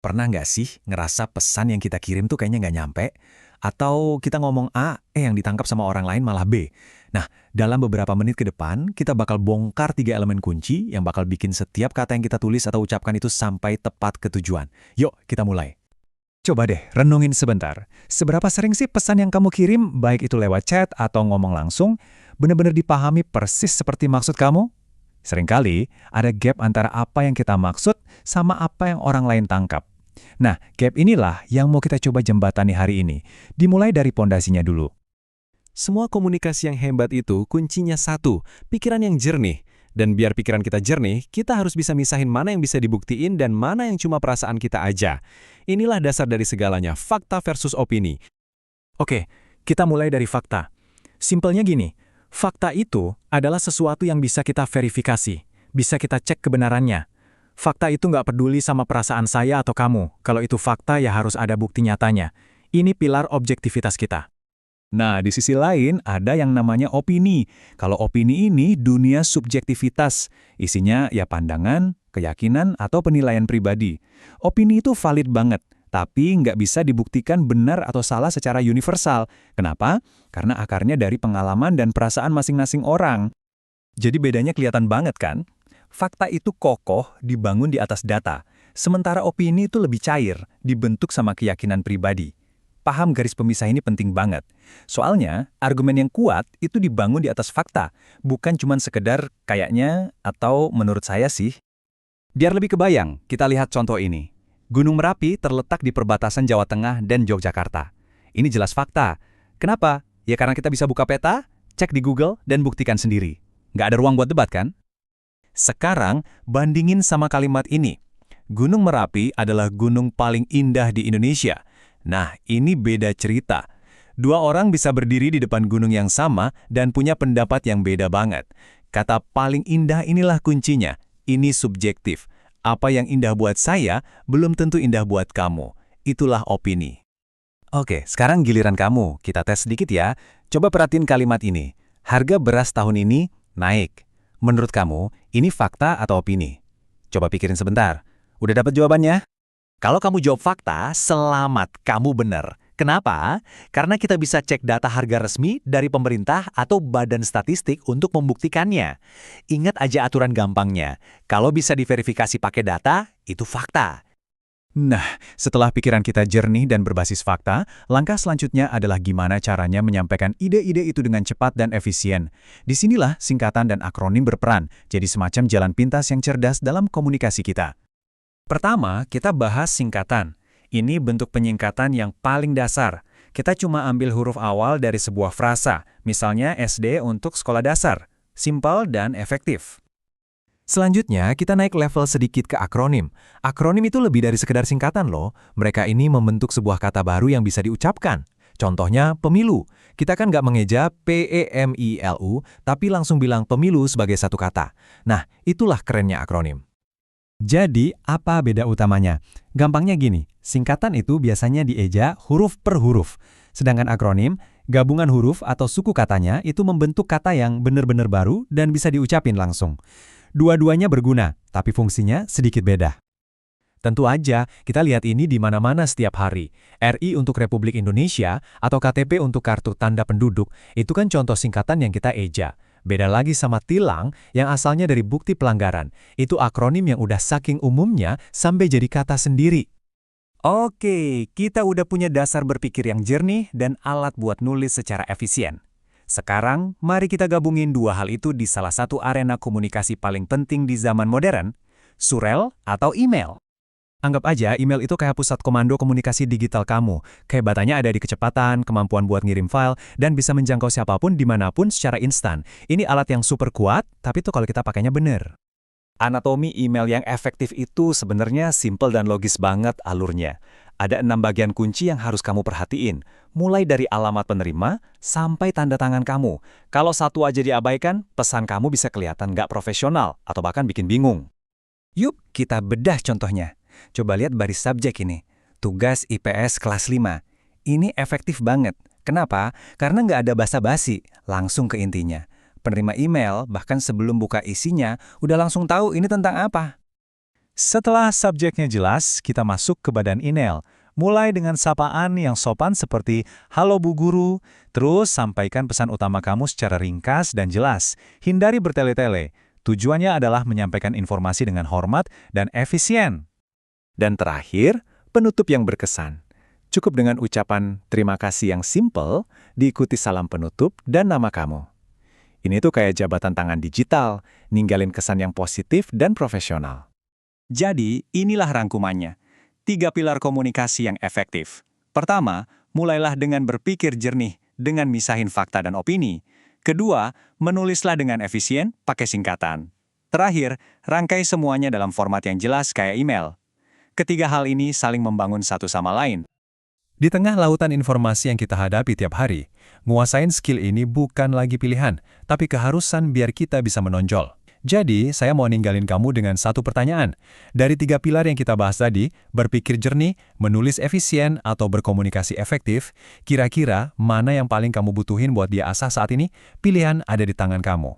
Pernah nggak sih ngerasa pesan yang kita kirim tuh kayaknya nggak nyampe? Atau kita ngomong A, yang ditangkap sama orang lain malah B? Nah, dalam beberapa menit ke depan, kita bakal bongkar 3 elemen kunci yang bakal bikin setiap kata yang kita tulis atau ucapkan itu sampai tepat ke tujuan. Yuk, kita mulai. Coba deh, renungin sebentar. Seberapa sering sih pesan yang kamu kirim, baik itu lewat chat atau ngomong langsung, benar-benar dipahami persis seperti maksud kamu? Seringkali, ada gap antara apa yang kita maksud sama apa yang orang lain tangkap. Nah, gap inilah yang mau kita coba jembatani hari ini. Dimulai dari pondasinya dulu. Semua komunikasi yang hebat itu kuncinya satu, pikiran yang jernih. Dan biar pikiran kita jernih, kita harus bisa misahin mana yang bisa dibuktiin dan mana yang cuma perasaan kita aja. Inilah dasar dari segalanya, fakta versus opini. Oke, kita mulai dari fakta. Simpelnya gini, fakta itu adalah sesuatu yang bisa kita verifikasi, bisa kita cek kebenarannya. Fakta itu nggak peduli sama perasaan saya atau kamu. Kalau itu fakta, ya harus ada bukti nyatanya. Ini pilar objektivitas kita. Nah, di sisi lain ada yang namanya opini. Kalau opini ini dunia subjektivitas. Isinya ya pandangan, keyakinan, atau penilaian pribadi. Opini itu valid banget, tapi nggak bisa dibuktikan benar atau salah secara universal. Kenapa? Karena akarnya dari pengalaman dan perasaan masing-masing orang. Jadi bedanya kelihatan banget kan? Fakta itu kokoh, dibangun di atas data. Sementara opini itu lebih cair, dibentuk sama keyakinan pribadi. Paham garis pemisah ini penting banget. Soalnya, argumen yang kuat itu dibangun di atas fakta, bukan cuma sekedar kayaknya atau menurut saya sih. Biar lebih kebayang, kita lihat contoh ini. Gunung Merapi terletak di perbatasan Jawa Tengah dan Yogyakarta. Ini jelas fakta. Kenapa? Ya karena kita bisa buka peta, cek di Google, dan buktikan sendiri. Nggak ada ruang buat debat kan? Sekarang, bandingin sama kalimat ini. Gunung Merapi adalah gunung paling indah di Indonesia. Nah, ini beda cerita. Dua orang bisa berdiri di depan gunung yang sama dan punya pendapat yang beda banget. Kata paling indah inilah kuncinya. Ini subjektif. Apa yang indah buat saya, belum tentu indah buat kamu. Itulah opini. Oke, sekarang giliran kamu. Kita tes sedikit ya. Coba perhatiin kalimat ini. Harga beras tahun ini naik. Menurut kamu, ini fakta atau opini? Coba pikirin sebentar. Udah dapat jawabannya? Kalau kamu jawab fakta, selamat, kamu benar. Kenapa? Karena kita bisa cek data harga resmi dari pemerintah atau badan statistik untuk membuktikannya. Ingat aja aturan gampangnya. Kalau bisa diverifikasi pakai data, itu fakta. Nah, setelah pikiran kita jernih dan berbasis fakta, langkah selanjutnya adalah gimana caranya menyampaikan ide-ide itu dengan cepat dan efisien. Disinilah singkatan dan akronim berperan, jadi semacam jalan pintas yang cerdas dalam komunikasi kita. Pertama, kita bahas singkatan. Ini bentuk penyingkatan yang paling dasar. Kita cuma ambil huruf awal dari sebuah frasa, misalnya SD untuk sekolah dasar. Simpel dan efektif. Selanjutnya, kita naik level sedikit ke akronim. Akronim itu lebih dari sekedar singkatan loh. Mereka ini membentuk sebuah kata baru yang bisa diucapkan. Contohnya, pemilu. Kita kan nggak mengeja PEMILU, tapi langsung bilang pemilu sebagai satu kata. Nah, itulah kerennya akronim. Jadi, apa beda utamanya? Gampangnya gini, singkatan itu biasanya dieja huruf per huruf. Sedangkan akronim, gabungan huruf atau suku katanya itu membentuk kata yang benar-benar baru dan bisa diucapin langsung. Dua-duanya berguna, tapi fungsinya sedikit beda. Tentu aja, kita lihat ini di mana-mana setiap hari. RI untuk Republik Indonesia atau KTP untuk Kartu Tanda Penduduk, itu kan contoh singkatan yang kita eja. Beda lagi sama tilang yang asalnya dari bukti pelanggaran. Itu akronim yang udah saking umumnya sampai jadi kata sendiri. Oke, kita udah punya dasar berpikir yang jernih dan alat buat nulis secara efisien. Sekarang, mari kita gabungin dua hal itu di salah satu arena komunikasi paling penting di zaman modern, surel atau email. Anggap aja email itu kayak pusat komando komunikasi digital kamu. Kehebatannya ada di kecepatan, kemampuan buat ngirim file, dan bisa menjangkau siapapun dimanapun secara instan. Ini alat yang super kuat, tapi tuh kalau kita pakainya bener. Anatomi email yang efektif itu sebenarnya simple dan logis banget alurnya. Ada 6 bagian kunci yang harus kamu perhatiin, mulai dari alamat penerima sampai tanda tangan kamu. Kalau satu aja diabaikan, pesan kamu bisa kelihatan nggak profesional atau bahkan bikin bingung. Yuk, kita bedah contohnya. Coba lihat baris subjek ini. Tugas IPS kelas 5. Ini efektif banget. Kenapa? Karena nggak ada basa-basi, langsung ke intinya. Penerima email, bahkan sebelum buka isinya, udah langsung tahu ini tentang apa. Setelah subjeknya jelas, kita masuk ke badan email. Mulai dengan sapaan yang sopan seperti "Halo Bu Guru", terus sampaikan pesan utama kamu secara ringkas dan jelas. Hindari bertele-tele. Tujuannya adalah menyampaikan informasi dengan hormat dan efisien. Dan terakhir, penutup yang berkesan. Cukup dengan ucapan terima kasih yang simple, diikuti salam penutup dan nama kamu. Ini tuh kayak jabatan tangan digital, ninggalin kesan yang positif dan profesional. Jadi, inilah rangkumannya. 3 pilar komunikasi yang efektif. Pertama, mulailah dengan berpikir jernih, dengan misahin fakta dan opini. Kedua, menulislah dengan efisien, pakai singkatan. Terakhir, rangkai semuanya dalam format yang jelas kayak email. Ketiga hal ini saling membangun satu sama lain. Di tengah lautan informasi yang kita hadapi tiap hari, nguasain skill ini bukan lagi pilihan, tapi keharusan biar kita bisa menonjol. Jadi, saya mau ninggalin kamu dengan satu pertanyaan. Dari 3 pilar yang kita bahas tadi, berpikir jernih, menulis efisien, atau berkomunikasi efektif, kira-kira mana yang paling kamu butuhin buat dia asah saat ini? Pilihan ada di tangan kamu.